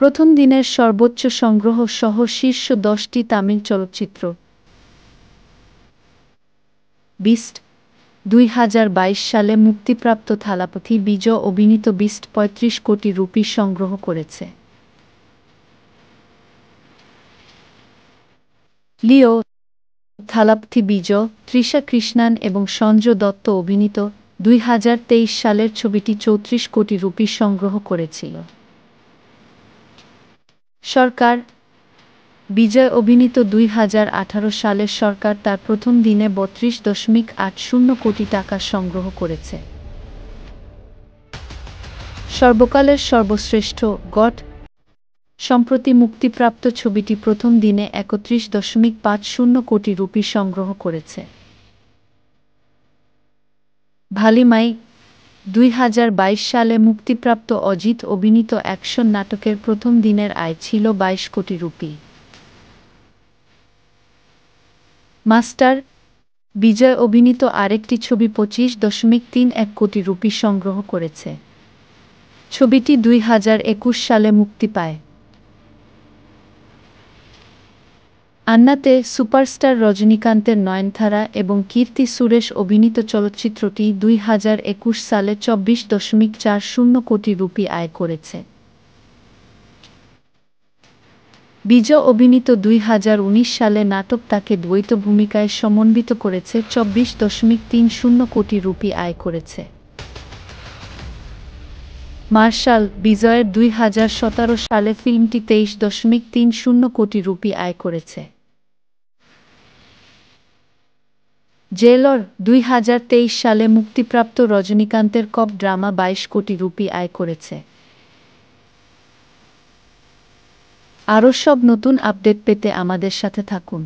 প্রথম দিনের সর্বোচ্চ সংগ্রহ সহ শীর্ষ 10টি তামিল চলচ্চিত্র। বিস্ট 2022 সালে মুক্তিপ্রাপ্ত থালাপথি বিজয় অভিনীত বিস্ট 35 কোটি রুপি সংগ্রহ করেছে। লিও থালাপথি বিজয়, তৃষা কৃষ্ণান এবং সঞ্জয় দত্ত অভিনীত 2023 সালের ছবিটি 34 কোটি রুপি সংগ্রহ করেছিল। সরকার বিজয় অভিনীত 2018 সালের সরকার তার প্রথম দিনে 32.80 কোটি টাকা সংগ্রহ করেছে। সর্বকালের সর্বশ্রেষ্ঠ গড সম্প্রতি মুক্তিপ্রাপ্ত ছবিটি প্রথম দিনে 31.50 কোটি রুপি সংগ্রহ করেছে। ভালিমাই 2022 সালে মুক্তিপ্রাপ্ত অজিত অভিনীত অ্যাকশন নাটকের প্রথম দিনের আয় ছিল 22 কোটি রুপি। মাস্টার বিজয় অভিনীত আরেকটি ছবি 25.31 কোটি রুপি সংগ্রহ করেছে। ছবিটি 2021 সালে মুক্তি পায়। আন্নাতে সুপারস্টার রজনীকান্তের নয়নতারা এবং কীর্তি সুরেশ অভিনীত চলচ্চিত্রটি 2021 সালে 24.40 কোটি রুপি আয় করেছে। বিজয় অভিনীত 2019 সালে নাটক তাকে দ্বৈত ভূমিকায় সমন্বিত করেছে 24.30 কোটি রুপি আয় করেছে। মার্শাল বিজয়ের 2017 সালে ফিল্মটি 23.30 কোটি রুপি আয় করেছে। জেলর 2023 সালে মুক্তিপ্রাপ্ত রজনীকান্তের কপ ড্রামা 22 কোটি রুপি আয় করেছে। আরও সব নতুন আপডেট পেতে আমাদের সাথে থাকুন।